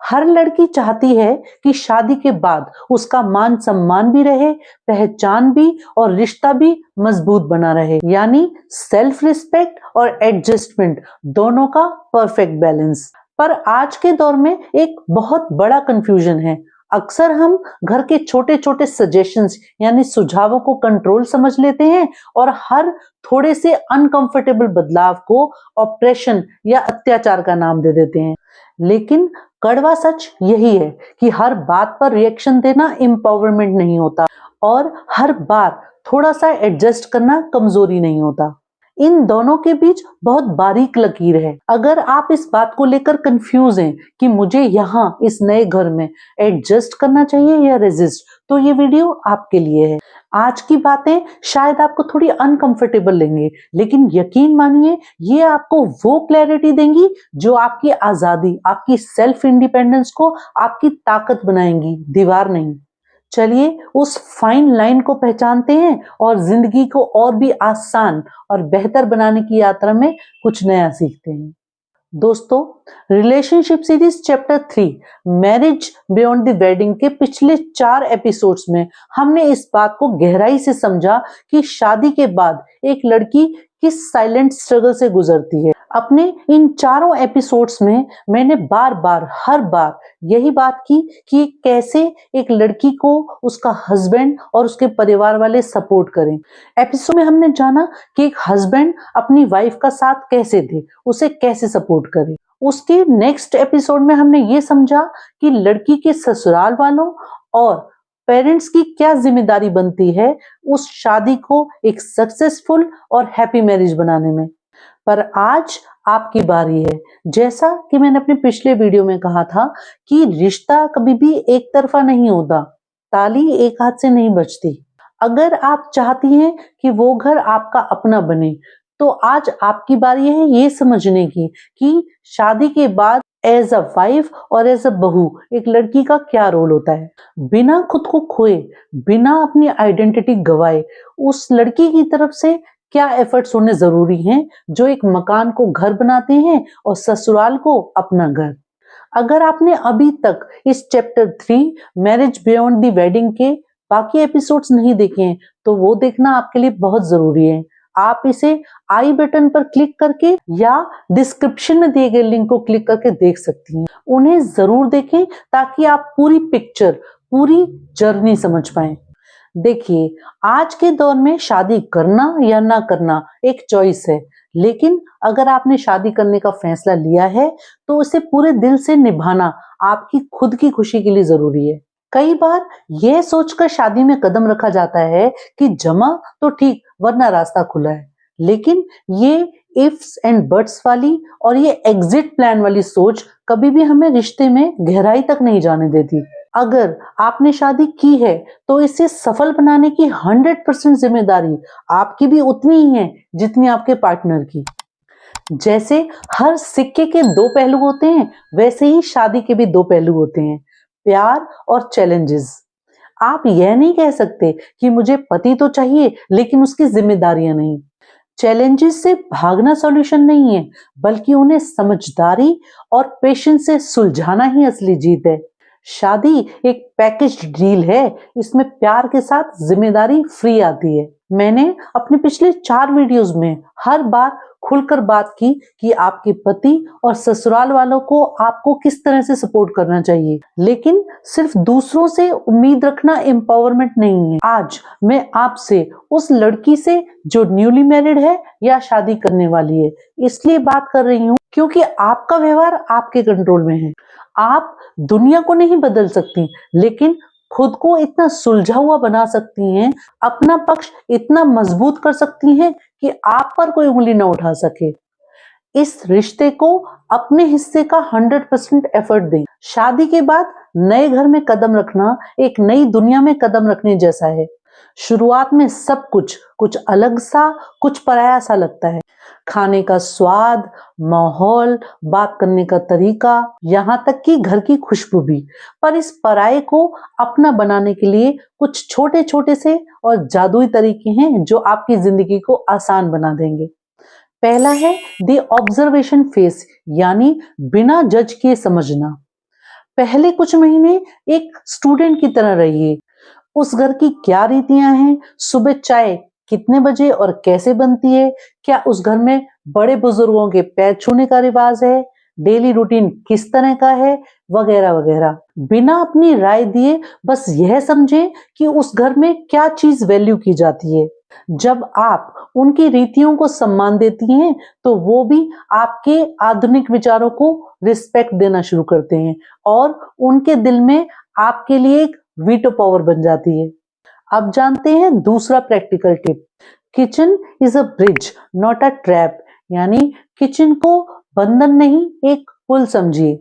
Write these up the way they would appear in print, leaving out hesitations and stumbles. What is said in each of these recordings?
हर लड़की चाहती है कि शादी के बाद उसका मान सम्मान भी रहे, पहचान भी और रिश्ता भी मजबूत बना रहे, यानी सेल्फ रिस्पेक्ट और एडजस्टमेंट दोनों का परफेक्ट बैलेंस। पर आज के दौर में एक बहुत बड़ा कंफ्यूजन है। अक्सर हम घर के छोटे छोटे सजेशंस यानी सुझावों को कंट्रोल समझ लेते हैं और हर थोड़े से अनकंफर्टेबल बदलाव को ऑपरेशन या अत्याचार का नाम दे देते हैं। लेकिन कड़वा सच यही है कि हर बात पर रिएक्शन देना एम्पावरमेंट नहीं होता और हर बार थोड़ा सा एडजस्ट करना कमजोरी नहीं होता। इन दोनों के बीच बहुत बारीक लकीर है। अगर आप इस बात को लेकर कंफ्यूज हैं कि मुझे यहाँ इस नए घर में एडजस्ट करना चाहिए या रेजिस्ट, तो ये वीडियो आपके लिए है। आज की बातें शायद आपको थोड़ी अनकंफर्टेबल लेंगे, लेकिन यकीन मानिए ये आपको वो क्लैरिटी देंगी जो आपकी आजादी, आपकी सेल्फ इंडिपेंडेंस को आपकी ताकत बनाएंगी, दीवार नहीं। चलिए उस फाइन लाइन को पहचानते हैं और जिंदगी को और भी आसान और बेहतर बनाने की यात्रा में कुछ नया सीखते हैं। दोस्तों, relationship series chapter 3 marriage beyond the wedding के पिछले 4 एपिसोड्स में हमने इस बात को गहराई से समझा कि शादी के बाद एक लड़की किस साइलेंट स्ट्रगल से गुजरती है। अपने इन चारों एपिसोड्स में मैंने हर बार यही बात की कि कैसे एक लड़की को उसका हस्बैंड और उसके परिवार वाले सपोर्ट करें। एपिसोड में हमने जाना कि एक हस्बैंड अपनी वाइफ का साथ कैसे दे, उसे कैसे सपोर्ट करे। उसके नेक्स्ट एपिसोड में हमने ये समझा कि लड़की के ससुराल वालों और पेरेंट्स की क्या जिम्मेदारी बनती है उस शादी को एक सक्सेसफुल और हैप्पी मैरिज बनाने में। पर आज आपकी बारी है। जैसा कि मैंने अपने पिछले वीडियो में कहा था कि रिश्ता कभी भी एक तरफा नहीं होता, ताली एक हाथ से नहीं बजती। अगर आप चाहती हैं कि वो घर आपका अपना बने, तो आज आपकी बारी है ये समझने की कि शादी के बाद एज अ वाइफ और एज अ बहू एक लड़की का क्या रोल होता है। बिना खुद को खोए, बिना अपनी आइडेंटिटी गवाए, उस लड़की की तरफ से क्या एफर्ट्स होने जरूरी हैं जो एक मकान को घर बनाते हैं और ससुराल को अपना घर। अगर आपने अभी तक इस chapter 3 marriage beyond the wedding के बाकी एपिसोड्स नहीं देखे हैं, तो वो देखना आपके लिए बहुत जरूरी है। आप इसे आई बटन पर क्लिक करके या डिस्क्रिप्शन में दिए गए लिंक को क्लिक करके देख सकती हैं। उन्हें जरूर देखें ताकि आप पूरी पिक्चर, पूरी जर्नी समझ पाएं। देखिए, आज के दौर में शादी करना या ना करना एक चॉइस है, लेकिन अगर आपने शादी करने का फैसला लिया है तो उसे पूरे दिल से निभाना आपकी खुद की खुशी के लिए जरूरी है। कई बार यह सोचकर शादी में कदम रखा जाता है कि जमा तो ठीक वरना रास्ता खुला है, लेकिन ये इफ्स एंड बट्स वाली और ये एग्जिट प्लान वाली सोच कभी भी हमें रिश्ते में गहराई तक नहीं जाने देती। अगर आपने शादी की है तो इसे सफल बनाने की 100% जिम्मेदारी आपकी भी उतनी ही है जितनी आपके पार्टनर की। जैसे हर सिक्के के 2 पहलू होते हैं, वैसे ही शादी के भी 2 पहलू होते हैं, प्यार और चैलेंजेस। आप यह नहीं कह सकते कि मुझे पति तो चाहिए लेकिन उसकी जिम्मेदारियां नहीं। चैलेंजेस से भागना सॉल्यूशन नहीं है, बल्कि उन्हें समझदारी और पेशेंस से सुलझाना ही असली जीत है। शादी एक पैकेज डील है, इसमें प्यार के साथ जिम्मेदारी फ्री आती है। मैंने अपने पिछले 4 वीडियोस में हर बार खुलकर बात की कि आपके पति और ससुराल वालों को आपको किस तरह से सपोर्ट करना चाहिए, लेकिन सिर्फ दूसरों से उम्मीद रखना एम्पावरमेंट नहीं है। आज मैं आपसे उस लड़की से जो न्यूली मैरिड है या शादी करने वाली है इसलिए बात कर रही हूँ क्योंकि आपका व्यवहार आपके कंट्रोल में है। आप दुनिया को नहीं बदल सकती, लेकिन खुद को इतना सुलझा हुआ बना सकती हैं, अपना पक्ष इतना मजबूत कर सकती हैं कि आप पर कोई उंगली न उठा सके। इस रिश्ते को अपने हिस्से का 100% एफर्ट दें। शादी के बाद नए घर में कदम रखना एक नई दुनिया में कदम रखने जैसा है। शुरुआत में सब कुछ अलग सा, कुछ पराया सा लगता है। खाने का स्वाद, माहौल, बात करने का तरीका, यहाँ तक कि घर की खुशबू भी। पर इस पराये को अपना बनाने के लिए कुछ छोटे छोटे से और जादुई तरीके हैं जो आपकी जिंदगी को आसान बना देंगे। पहला है द ऑब्जर्वेशन फेस, यानी बिना जज किए समझना। पहले कुछ महीने एक स्टूडेंट की तरह रहिए। उस घर की क्या रीतियां हैं, सुबह चाय कितने बजे और कैसे बनती है, क्या उस घर में बड़े बुजुर्गों के पैर छूने का रिवाज है, डेली रूटीन किस तरह का है, वगैरह वगैरह। बिना अपनी राय दिए बस यह समझें कि उस घर में क्या चीज वैल्यू की जाती है। जब आप उनकी रीतियों को सम्मान देती हैं तो वो भी आपके आधुनिक विचारों को रिस्पेक्ट देना शुरू करते हैं और उनके दिल में आपके लिए एक वीटो पावर बन जाती है। अब जानते हैं दूसरा practical tip. Kitchen is a bridge not a trap, यानी किचन को बंधन नहीं एक पुल समझिए।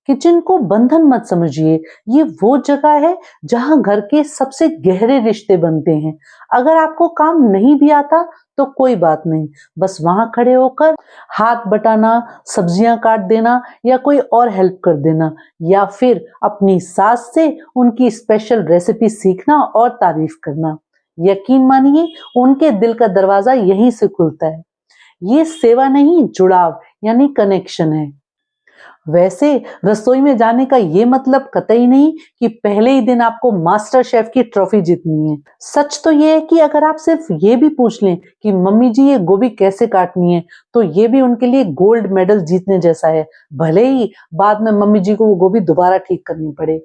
किचन को बंधन मत समझिए, ये वो जगह है जहां घर के सबसे गहरे रिश्ते बनते हैं। अगर आपको काम नहीं भी आता तो कोई बात नहीं, बस वहां खड़े होकर हाथ बटाना, सब्जियां काट देना या कोई और हेल्प कर देना, या फिर अपनी सास से उनकी स्पेशल रेसिपी सीखना और तारीफ करना। यकीन मानिए उनके दिल का दरवाजा यहीं से खुलता है। ये सेवा नहीं, जुड़ाव यानी कनेक्शन है। वैसे रसोई में जाने का ये मतलब कतई नहीं कि पहले ही दिन आपको मास्टर शेफ की ट्रॉफी जीतनी है। सच तो ये है कि अगर आप सिर्फ ये भी पूछ लें कि मम्मी जी ये गोभी कैसे काटनी है, तो ये भी उनके लिए गोल्ड मेडल जीतने जैसा है, भले ही बाद में मम्मी जी को वो गोभी दोबारा ठीक करनी पड़े।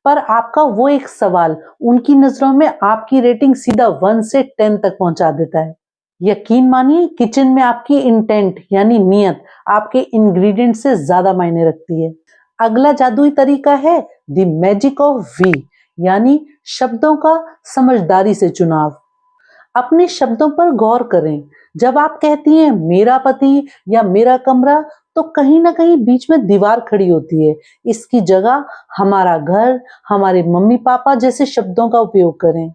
पर आपका वो एक सवाल उनकी नजरों में आपकी रेटिंग सीधा 1 से 10 तक पहुंचा देता है। यकीन मानिए किचन में आपकी इंटेंट यानी नियत आपके इंग्रेडिएंट से ज्यादा मायने रखती है। अगला जादुई तरीका है द मैजिक ऑफ वी, यानी शब्दों का समझदारी से चुनाव। अपने शब्दों पर गौर करें। जब आप कहती हैं मेरा पति या मेरा कमरा, तो कहीं ना कहीं बीच में दीवार खड़ी होती है। इसकी जगह हमारा घर, हमारे मम्मी पापा जैसे शब्दों का उपयोग करें।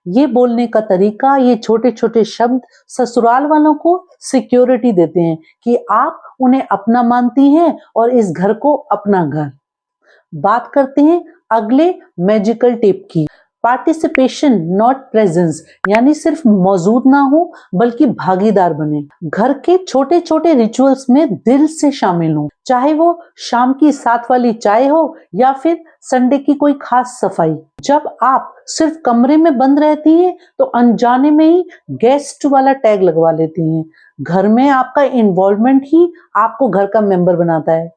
ये बोलने का तरीका, ये छोटे छोटे शब्द ससुराल वालों को सिक्योरिटी देते हैं कि आप उन्हें अपना मानती हैं और इस घर को अपना घर। बात करते हैं अगले मैजिकल टिप की। पार्टिसिपेशन नॉट प्रेजेंस, यानी सिर्फ मौजूद ना हो बल्कि भागीदार बने। घर के छोटे छोटे रिचुअल्स में दिल से शामिल हो, चाहे वो शाम की साथ वाली चाय हो या फिर संडे की कोई खास सफाई। जब आप सिर्फ कमरे में बंद रहती हैं तो अनजाने में ही गेस्ट वाला टैग लगवा लेती हैं। घर में आपका इन्वॉल्वमेंट ही आपको घर का मेंबर बनाता है।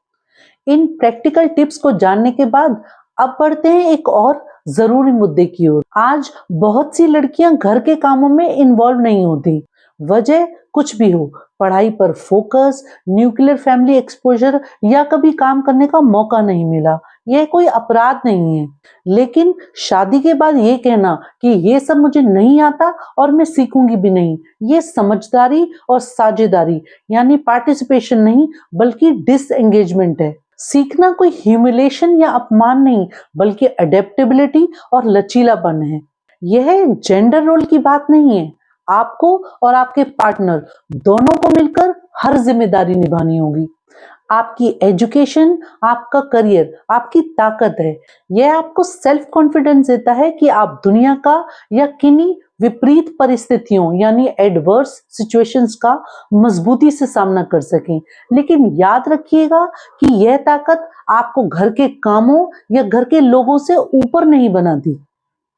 इन प्रैक्टिकल टिप्स को जानने के बाद अब बढ़ते हैं एक और जरूरी मुद्दे की ओर। आज बहुत सी लड़कियां घर के कामों में इन्वॉल्व नहीं होती। वजह कुछ भी हो, पढ़ाई पर फोकस, न्यूक्लियर फैमिली एक्सपोजर या कभी काम करने का मौका नहीं मिला। यह कोई अपराध नहीं है, लेकिन शादी के बाद ये कहना कि ये सब मुझे नहीं आता और मैं सीखूंगी भी नहीं, ये समझदारी और साझेदारी यानी पार्टिसिपेशन नहीं बल्कि डिसएंगेजमेंट है। सीखना कोई ह्यूमिलेशन या अपमान नहीं बल्कि अडेप्टेबिलिटी और लचीलापन है। यह जेंडर रोल की बात नहीं है। आपको और आपके पार्टनर दोनों को मिलकर हर जिम्मेदारी निभानी होगी। आपकी एजुकेशन, आपका करियर आपकी ताकत है। यह आपको सेल्फ कॉन्फिडेंस देता है कि आप दुनिया का या किन्हीं विपरीत परिस्थितियों यानी एडवर्स सिचुएशंस का मजबूती से सामना कर सकें। लेकिन याद रखिएगा कि यह ताकत आपको घर के कामों या घर के लोगों से ऊपर नहीं बनाती।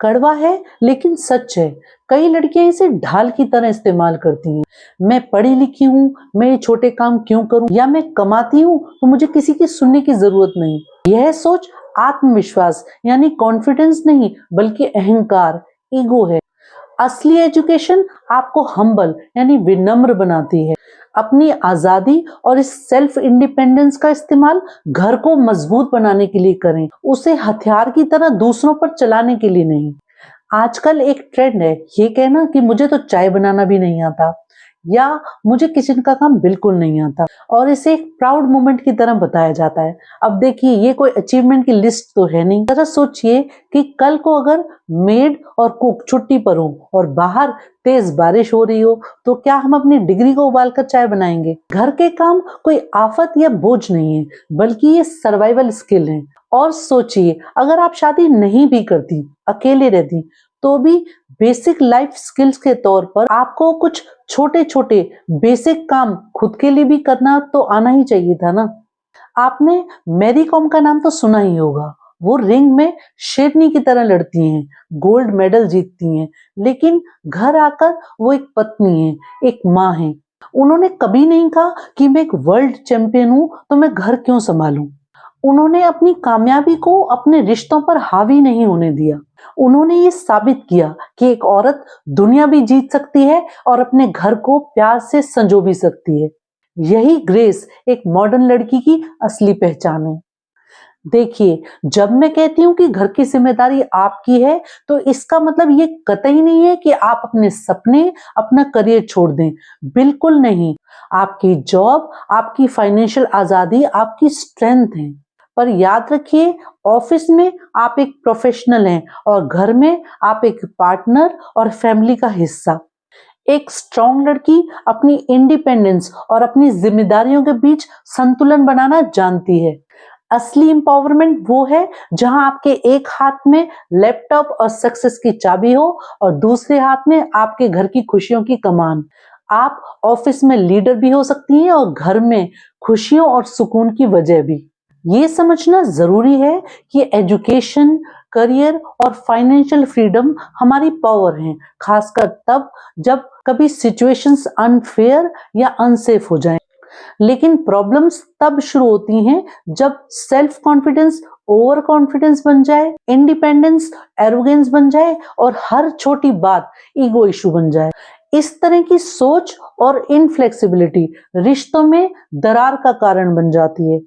कड़वा है लेकिन सच है। कई लड़कियां इसे ढाल की तरह इस्तेमाल करती हैं। मैं पढ़ी लिखी हूँ, मैं ये छोटे काम क्यों करूं, या मैं कमाती हूँ तो मुझे किसी की सुनने की जरूरत नहीं। यह सोच आत्मविश्वास यानी कॉन्फिडेंस नहीं बल्कि अहंकार, ईगो है। असली एजुकेशन आपको हम्बल यानी विनम्र बनाती है। अपनी आजादी और इस सेल्फ इंडिपेंडेंस का इस्तेमाल घर को मजबूत बनाने के लिए करें, उसे हथियार की तरह दूसरों पर चलाने के लिए नहीं। आजकल एक ट्रेंड है ये कहना कि मुझे तो चाय बनाना भी नहीं आता या मुझे किचन का काम बिल्कुल नहीं आता, और इसे एक प्राउड मोमेंट की तरह बताया जाता है। अब देखिए ये कोई अचीवमेंट की लिस्ट तो है नहीं। जरा सोचिए कि कल को अगर मेड और कुक छुट्टी पर हो और बाहर तेज बारिश हो रही हो तो क्या हम अपनी डिग्री को उबालकर चाय बनाएंगे? घर के काम कोई आफत या बोझ नहीं है बल्कि ये सर्वाइवल स्किल है। और सोचिए अगर आप शादी नहीं भी करती, अकेले रहती, तो भी बेसिक लाइफ स्किल्स के तौर पर आपको कुछ छोटे छोटे बेसिक काम खुद के लिए भी करना तो आना ही चाहिए था ना। आपने मैरी कॉम का नाम तो सुना ही होगा। वो रिंग में शेरनी की तरह लड़ती हैं, गोल्ड मेडल जीतती हैं, लेकिन घर आकर वो एक पत्नी है, एक माँ है। उन्होंने कभी नहीं कहा कि मैं एक वर्ल्ड चैंपियन हूं तो मैं घर क्यों संभालूं। उन्होंने अपनी कामयाबी को अपने रिश्तों पर हावी नहीं होने दिया। उन्होंने ये साबित किया कि एक औरत दुनिया भी जीत सकती है और अपने घर को प्यार से संजो भी सकती है। यही ग्रेस एक मॉडर्न लड़की की असली पहचान है। देखिए, जब मैं कहती हूँ कि घर की जिम्मेदारी आपकी है, तो इसका मतलब ये कतई नहीं है कि आप अपने सपने, अपना करियर छोड़ दें। बिल्कुल नहीं। आपकी जॉब, आपकी फाइनेंशियल आजादी आपकी स्ट्रेंथ है। पर याद रखिए, ऑफिस में आप एक प्रोफेशनल हैं और घर में आप एक पार्टनर और फैमिली का हिस्सा। एक स्ट्रॉन्ग लड़की अपनी इंडिपेंडेंस और अपनी जिम्मेदारियों के बीच संतुलन बनाना जानती है। असली एम्पावरमेंट वो है जहां आपके एक हाथ में लैपटॉप और सक्सेस की चाबी हो और दूसरे हाथ में आपके घर की खुशियों की कमान। आप ऑफिस में लीडर भी हो सकती हैं और घर में खुशियों और सुकून की वजह भी। ये समझना जरूरी है कि एजुकेशन, करियर और फाइनेंशियल फ्रीडम हमारी पावर है, खासकर तब जब कभी सिचुएशंस अनफेयर या अनसेफ हो जाएं। लेकिन प्रॉब्लम्स तब शुरू होती हैं जब सेल्फ कॉन्फिडेंस ओवर कॉन्फिडेंस बन जाए, इंडिपेंडेंस एरोगेंस बन जाए और हर छोटी बात ईगो इशू बन जाए। इस तरह की सोच और इनफ्लेक्सिबिलिटी रिश्तों में दरार का कारण बन जाती है।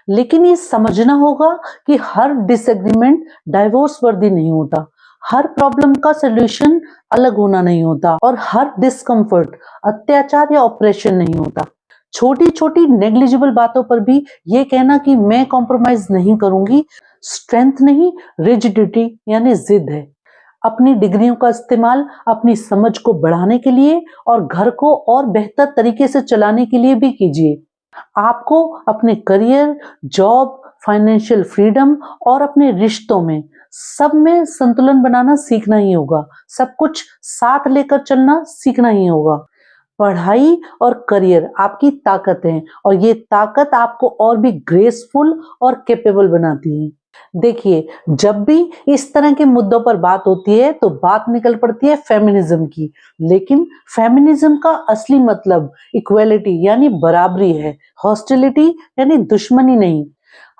लेकिन ये समझना होगा कि हर डिसएग्रीमेंट डाइवोर्स वर्दी नहीं होता, हर प्रॉब्लम का सलूशन अलग होना नहीं होता और हर डिस्कंफर्ट अत्याचार या ऑपरेशन नहीं होता। छोटी छोटी नेग्लिजिबल बातों पर भी ये कहना कि मैं कॉम्प्रोमाइज नहीं करूंगी, स्ट्रेंथ नहीं, रिजिडिटी यानी जिद है। अपनी डिग्रियों का इस्तेमाल अपनी समझ को बढ़ाने के लिए और घर को और बेहतर तरीके से चलाने के लिए भी कीजिए। आपको अपने करियर, जॉब, फाइनेंशियल फ्रीडम और अपने रिश्तों में सब में संतुलन बनाना सीखना ही होगा। सब कुछ साथ लेकर चलना सीखना ही होगा। पढ़ाई और करियर आपकी ताकत है और ये ताकत आपको और भी ग्रेसफुल और कैपेबल बनाती है। देखिए, जब भी इस तरह के मुद्दों पर बात होती है तो बात निकल पड़ती है फेमिनिज्म की। लेकिन फेमिनिज्म का असली मतलब इक्वलिटी यानी बराबरी है, हॉस्टिलिटी यानी दुश्मनी नहीं।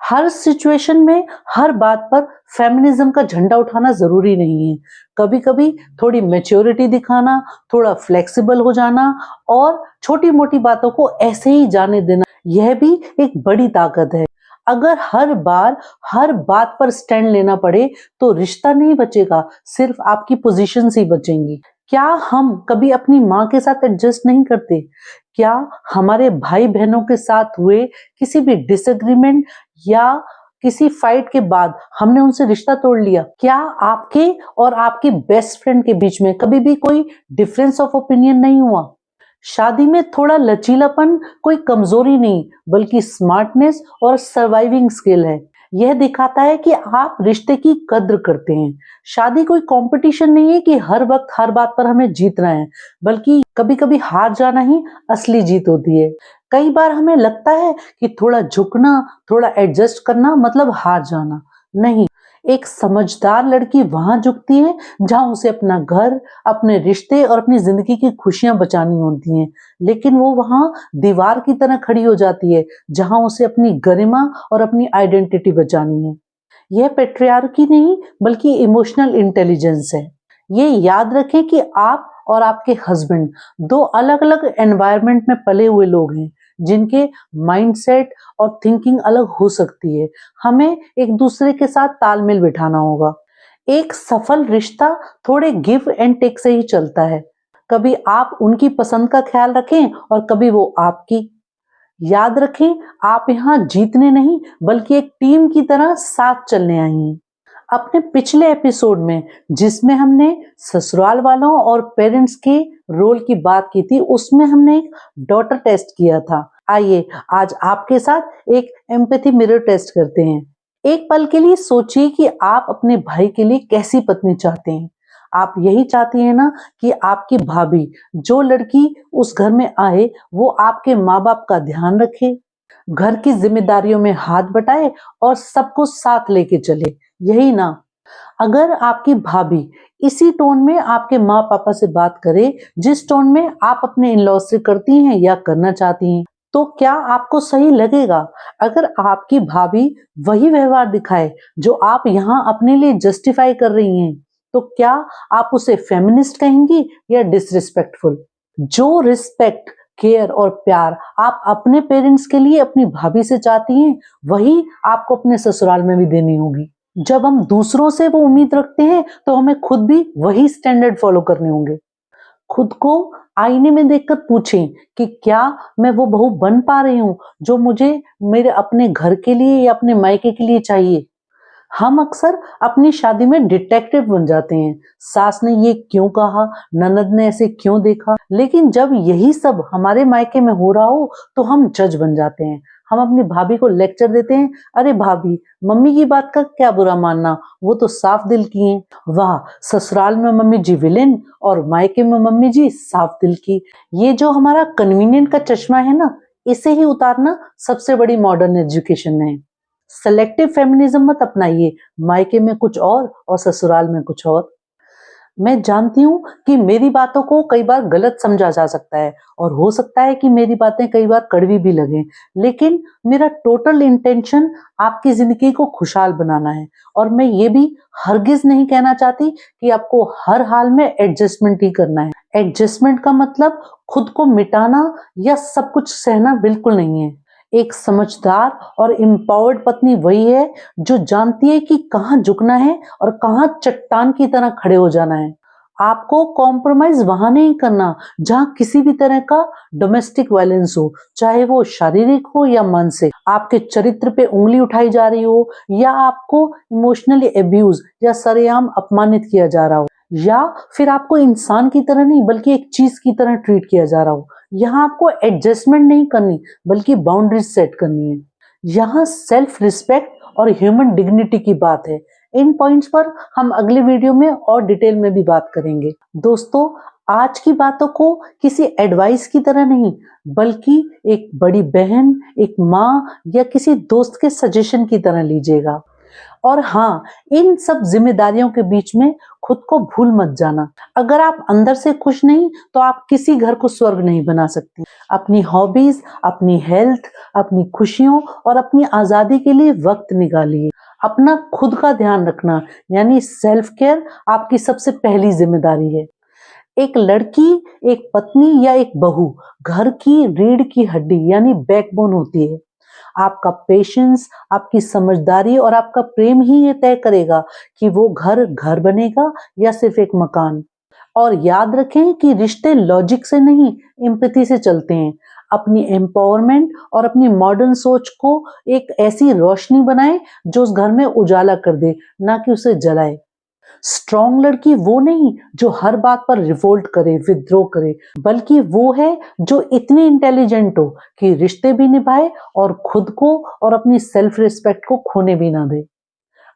हर सिचुएशन में हर बात पर फेमिनिज्म का झंडा उठाना जरूरी नहीं है। कभी कभी थोड़ी मैच्योरिटी दिखाना, थोड़ा फ्लेक्सिबल हो जाना और छोटी मोटी बातों को ऐसे ही जाने देना, यह भी एक बड़ी ताकत है। अगर हर बार हर बात पर स्टैंड लेना पड़े तो रिश्ता नहीं बचेगा, सिर्फ आपकी पोजीशंस ही बचेंगी। क्या हम कभी अपनी माँ के साथ एडजस्ट नहीं करते? क्या हमारे भाई बहनों के साथ हुए किसी भी डिसएग्रीमेंट या किसी फाइट के बाद हमने उनसे रिश्ता तोड़ लिया? क्या आपके और आपके बेस्ट फ्रेंड के बीच में कभी भी कोई डिफरेंस ऑफ ओपिनियन नहीं हुआ? शादी में थोड़ा लचीलापन कोई कमजोरी नहीं, बल्कि स्मार्टनेस और सर्वाइविंग स्किल है। यह दिखाता है कि आप रिश्ते की कद्र करते हैं। शादी कोई कंपटीशन नहीं है कि हर वक्त हर बात पर हमें जीतना है, बल्कि कभी कभी हार जाना ही असली जीत होती है। कई बार हमें लगता है कि थोड़ा झुकना, थोड़ा एडजस्ट करना मतलब हार जाना। नहीं, एक समझदार लड़की वहां झुकती है जहां उसे अपना घर, अपने रिश्ते और अपनी जिंदगी की खुशियां बचानी होती हैं। लेकिन वो वहां दीवार की तरह खड़ी हो जाती है जहां उसे अपनी गरिमा और अपनी आइडेंटिटी बचानी है। यह पेट्रियार्की नहीं, बल्कि इमोशनल इंटेलिजेंस है। ये याद रखें कि आप और आपके हस्बैंड दो अलग अलग एनवायरनमेंट में पले हुए लोग हैं, जिनके माइंडसेट और थिंकिंग अलग हो सकती है। हमें एक दूसरे के साथ तालमेल बिठाना होगा। एक सफल रिश्ता थोड़े गिव एंड टेक से ही चलता है। कभी आप उनकी पसंद का ख्याल रखें और कभी वो आपकी। याद रखें, आप यहाँ जीतने नहीं, बल्कि एक टीम की तरह साथ चलने आई हैं। अपने पिछले एपिसोड में जिसमें हमने ससुराल वालों और पेरेंट्स के रोल की बात की थी, उसमें हमने एक डॉटर टेस्ट किया था। आइए आज आपके साथ एक एम्पैथी मिरर टेस्ट करते हैं। एक पल के लिए सोचिए कि आप अपने भाई के लिए कैसी पत्नी चाहते हैं। आप यही चाहती हैं ना कि आपकी भाभी, जो लड़की उस घर में आए, वो आपके माँ बाप का ध्यान रखे, घर की जिम्मेदारियों में हाथ बटाए और सबको साथ लेके चले, यही ना। अगर आपकी भाभी इसी टोन में आपके माँ पापा से बात करे जिस टोन में आप अपने इन लॉ से करती हैं या करना चाहती हैं, तो क्या आपको सही लगेगा? अगर आपकी भाभी वही व्यवहार दिखाए जो आप यहाँ अपने लिए जस्टिफाई कर रही हैं, तो क्या आप उसे फेमिनिस्ट कहेंगी या डिसरिस्पेक्टफुल? जो रिस्पेक्ट, केयर और प्यार आप अपने पेरेंट्स के लिए अपनी भाभी से चाहती हैं, वही आपको अपने ससुराल में भी देनी होगी। जब हम दूसरों से वो उम्मीद रखते हैं, तो हमें खुद भी वही स्टैंडर्ड फॉलो करने होंगे। खुद को आईने में देखकर पूछें कि क्या मैं वो बहू बन पा रही हूँ जो मुझे मेरे अपने घर के लिए या अपने मायके के लिए चाहिए। हम अक्सर अपनी शादी में डिटेक्टिव बन जाते हैं। सास ने ये क्यों कहा, ननद ने ऐसे क्यों देखा। लेकिन जब यही सब हमारे मायके में हो रहा हो तो हम जज बन जाते हैं। हम अपनी भाभी को लेक्चर देते हैं, अरे भाभी, मम्मी की बात का क्या बुरा मानना, वो तो साफ दिल की हैं। वाह, ससुराल में मम्मी जी विलेन और मायके में मम्मी जी साफ दिल की। ये जो हमारा कन्वीनियंट का चश्मा है ना, इसे ही उतारना सबसे बड़ी मॉडर्न एजुकेशन है। सेलेक्टिव फेमिनिज्म मत अपनाइए, मायके में कुछ और ससुराल में कुछ और। मैं जानती हूँ कि मेरी बातों को कई बार गलत समझा जा सकता है और हो सकता है कि मेरी बातें कई बार कड़वी भी लगें, लेकिन मेरा टोटल इंटेंशन आपकी जिंदगी को खुशहाल बनाना है। और मैं ये भी हरगिज नहीं कहना चाहती कि आपको हर हाल में एडजस्टमेंट ही करना है। एडजस्टमेंट का मतलब खुद को मिटाना या सब कुछ सहना बिल्कुल नहीं है। एक समझदार और एम्पावर्ड पत्नी वही है जो जानती है कि कहाँ झुकना है और कहाँ चट्टान की तरह खड़े हो जाना है। आपको कॉम्प्रोमाइज वहां नहीं करना जहां किसी भी तरह का डोमेस्टिक वायलेंस हो, चाहे वो शारीरिक हो या मानसिक। आपके चरित्र पे उंगली उठाई जा रही हो, या आपको इमोशनली अब्यूज या सरेआम अपमानित किया जा रहा हो, या फिर आपको इंसान की तरह नहीं बल्कि एक चीज की तरह ट्रीट किया जा रहा हो। यहाँ आपको एडजस्टमेंट नहीं करनी बल्कि बाउंड्रीज सेट करनी है। यहाँ सेल्फ रिस्पेक्ट और ह्यूमन डिग्निटी की बात है। इन पॉइंट्स पर हम अगले वीडियो में और डिटेल में भी बात करेंगे। दोस्तों, आज की बातों को किसी एडवाइस की तरह नहीं बल्कि एक बड़ी बहन, एक माँ या किसी दोस्त के सजेशन की तरह लीजिएगा। और हाँ, इन सब जिम्मेदारियों के बीच में खुद को भूल मत जाना। अगर आप अंदर से खुश नहीं तो आप किसी घर को स्वर्ग नहीं बना सकती। अपनी हॉबीज, अपनी हेल्थ, अपनी खुशियों और अपनी आजादी के लिए वक्त निकालिए। अपना खुद का ध्यान रखना यानी सेल्फ केयर आपकी सबसे पहली जिम्मेदारी है। एक लड़की, एक पत्नी या एक बहू घर की रीढ़ की हड्डी यानी बैकबोन होती है। आपका पेशेंस, आपकी समझदारी और आपका प्रेम ही ये तय करेगा कि वो घर घर बनेगा या सिर्फ एक मकान। और याद रखें कि रिश्ते लॉजिक से नहीं, एम्पैथी से चलते हैं। अपनी एम्पावरमेंट और अपनी मॉडर्न सोच को एक ऐसी रोशनी बनाएं जो उस घर में उजाला कर दे, ना कि उसे जलाए। स्ट्रॉन्ग लड़की वो नहीं जो हर बात पर रिवोल्ट करे, विद्रोह करे, बल्कि वो है जो इतनी इंटेलिजेंट हो कि रिश्ते भी निभाए और खुद को और अपनी सेल्फ रिस्पेक्ट को खोने भी ना दे।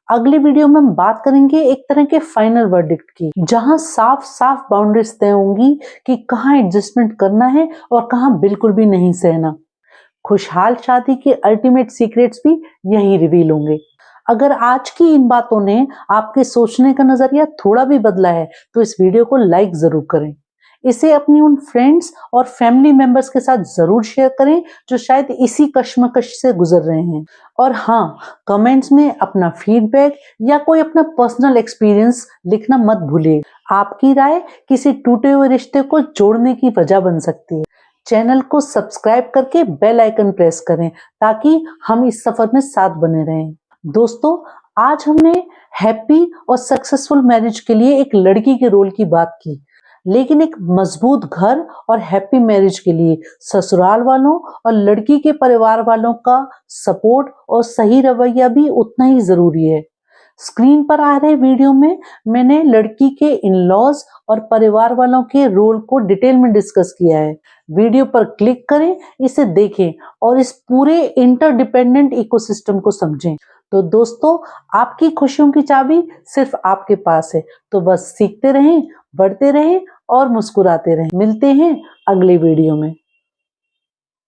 अगली वीडियो में हम बात करेंगे एक तरह के फाइनल वर्डिक्ट की, जहां साफ साफ बाउंड्रीज तय होंगी कि कहाँ एडजस्टमेंट करना है और कहाँ बिल्कुल भी नहीं सहना। खुशहाल शादी के अल्टीमेट सीक्रेट्स भी यही रिवील होंगे। अगर आज की इन बातों ने आपके सोचने का नजरिया थोड़ा भी बदला है तो इस वीडियो को लाइक जरूर करें। इसे अपनी उन फ्रेंड्स और फैमिली मेंबर्स के साथ जरूर शेयर करें जो शायद इसी कश्मकश से गुजर रहे हैं। और हाँ, कमेंट्स में अपना फीडबैक या कोई अपना पर्सनल एक्सपीरियंस लिखना मत भूलिए। आपकी राय किसी टूटे हुए रिश्ते को जोड़ने की वजह बन सकती है। चैनल को सब्सक्राइब करके बेल आइकन प्रेस करें ताकि हम इस सफर में साथ बने रहें। दोस्तों, आज हमने हैप्पी और सक्सेसफुल मैरिज के लिए एक लड़की के रोल की बात की, लेकिन एक मजबूत घर और हैप्पी मैरिज के लिए ससुराल वालों और लड़की के परिवार वालों का सपोर्ट और सही रवैया भी उतना ही जरूरी है। स्क्रीन पर आ रहे वीडियो में मैंने लड़की के इन-लॉज और परिवार वालों के रोल को डिटेल में डिस्कस किया है। वीडियो पर क्लिक करें, इसे देखें और इस पूरे इंटरडिपेंडेंट इकोसिस्टम को समझें। तो दोस्तों, आपकी खुशियों की चाबी सिर्फ आपके पास है। तो बस सीखते रहें, बढ़ते रहें और मुस्कुराते रहें। मिलते हैं अगले वीडियो में।